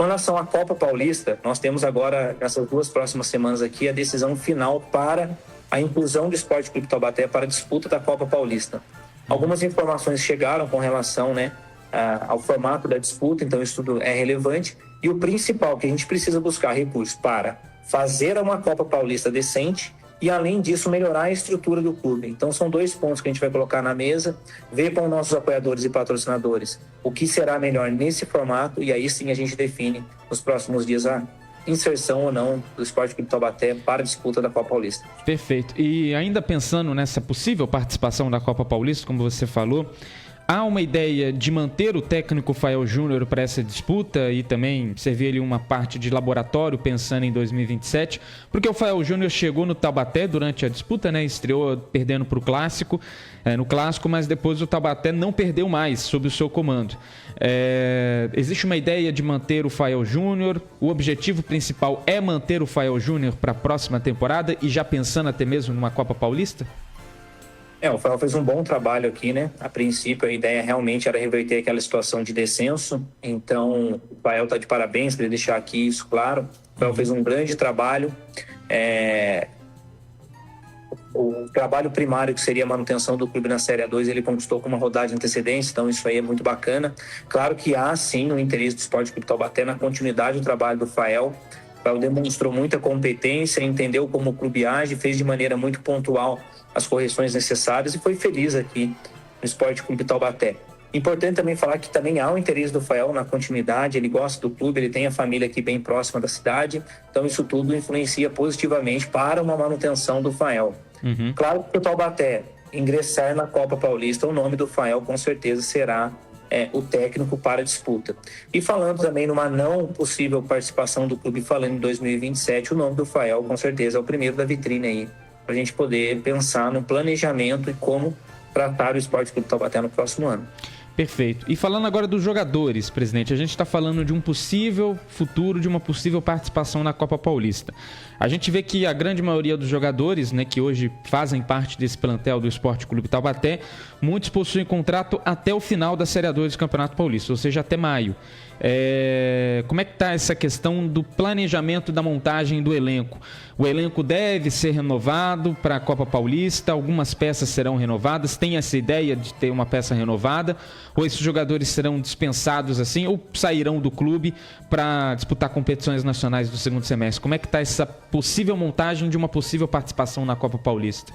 Com relação à Copa Paulista, nós temos agora, nessas 2 próximas semanas aqui, a decisão final para a inclusão do Esporte Clube Taubaté para a disputa da Copa Paulista. Algumas informações chegaram com relação, ao formato da disputa, então isso tudo é relevante. E o principal, que a gente precisa buscar recursos para fazer uma Copa Paulista decente e, além disso, melhorar a estrutura do clube. Então, são 2 pontos que a gente vai colocar na mesa, ver com nossos apoiadores e patrocinadores o que será melhor nesse formato, e aí sim a gente define nos próximos dias a inserção ou não do Esporte Clube Taubaté para a disputa da Copa Paulista. Perfeito. E ainda pensando nessa possível participação da Copa Paulista, como você falou, há uma ideia de manter o técnico Fael Júnior para essa disputa e também servir ele uma parte de laboratório pensando em 2027, porque o Fael Júnior chegou no Taubaté durante a disputa, estreou perdendo para o Clássico, no Clássico, mas depois o Taubaté não perdeu mais sob o seu comando. Existe uma ideia de manter o Fael Júnior, o objetivo principal é manter o Fael Júnior para a próxima temporada e já pensando até mesmo numa Copa Paulista? O Fael fez um bom trabalho aqui, A princípio, a ideia realmente era reverter aquela situação de descenso. Então, o Fael está de parabéns, para deixar aqui isso claro. O Fael fez um grande trabalho. O trabalho primário, que seria a manutenção do clube na Série A2, ele conquistou com uma rodada de antecedência, então isso aí é muito bacana. Claro que há, sim, o interesse do Esporte Clube Taubaté na continuidade do trabalho do Fael. O Fael demonstrou muita competência, entendeu como o clube age, fez de maneira muito pontual as correções necessárias e foi feliz aqui no Esporte Clube Taubaté. Importante também falar que também há o interesse do Fael na continuidade, ele gosta do clube, ele tem a família aqui bem próxima da cidade, então isso tudo influencia positivamente para uma manutenção do Fael. Claro que o Taubaté ingressar na Copa Paulista, o nome do Fael com certeza será o técnico para a disputa. E falando também numa não possível participação do clube, falando em 2027, o nome do Fael com certeza é o primeiro da vitrine aí, para a gente poder pensar no planejamento e como tratar o Esporte Clube Taubaté no próximo ano. Perfeito. E falando agora dos jogadores, presidente, a gente está falando de um possível futuro, de uma possível participação na Copa Paulista. A gente vê que a grande maioria dos jogadores, que hoje fazem parte desse plantel do Esporte Clube Taubaté, muitos possuem contrato até o final da Série A2 do Campeonato Paulista, ou seja, até maio. Como é que está essa questão do planejamento da montagem do elenco? O elenco deve ser renovado para a Copa Paulista? Algumas peças serão renovadas? Tem essa ideia de ter uma peça renovada? Ou esses jogadores serão dispensados assim? Ou sairão do clube para disputar competições nacionais do segundo semestre? Como é que está essa possível montagem de uma possível participação na Copa Paulista?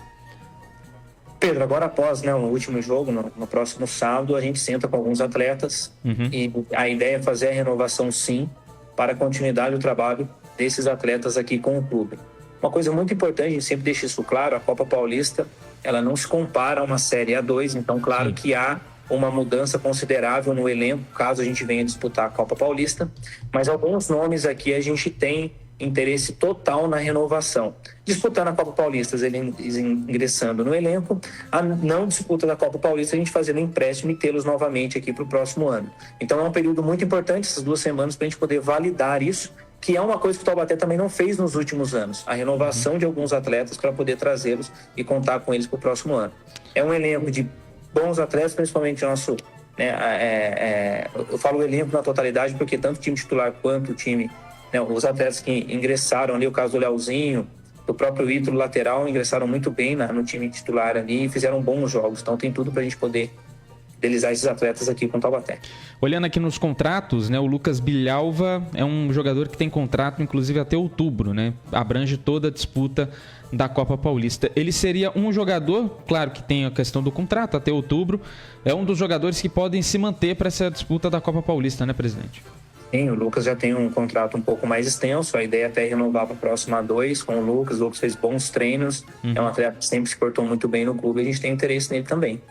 Pedro, agora após o último jogo, no próximo sábado, a gente senta com alguns atletas e a ideia é fazer a renovação sim, para a continuidade do trabalho desses atletas aqui com o clube. Uma coisa muito importante, a gente sempre deixa isso claro, a Copa Paulista, ela não se compara a uma Série A2, então claro que há uma mudança considerável no elenco, caso a gente venha disputar a Copa Paulista, mas alguns nomes aqui a gente tem interesse total na renovação. Disputando a Copa Paulista, eles ingressando no elenco, a não disputa da Copa Paulista, a gente fazendo empréstimo e tê-los novamente aqui para o próximo ano. Então é um período muito importante, essas 2 semanas, para a gente poder validar isso, que é uma coisa que o Taubaté também não fez nos últimos anos, a renovação de alguns atletas para poder trazê-los e contar com eles para o próximo ano. É um elenco de bons atletas, principalmente o nosso... eu falo o elenco na totalidade, porque tanto o time titular quanto o time... os atletas que ingressaram ali, o caso do Leozinho, do próprio Ítalo lateral, ingressaram muito bem no time titular ali e fizeram bons jogos. Então tem tudo para a gente poder fidelizar esses atletas aqui com o Taubaté. Olhando aqui nos contratos, o Lucas Bilhalva é um jogador que tem contrato inclusive até outubro, abrange toda a disputa da Copa Paulista. Ele seria um jogador, claro que tem a questão do contrato até outubro, é um dos jogadores que podem se manter para essa disputa da Copa Paulista, presidente? Sim, o Lucas já tem um contrato um pouco mais extenso, a ideia até é renovar para a próxima A2 com o Lucas fez bons treinos, é um atleta que sempre se portou muito bem no clube e a gente tem interesse nele também.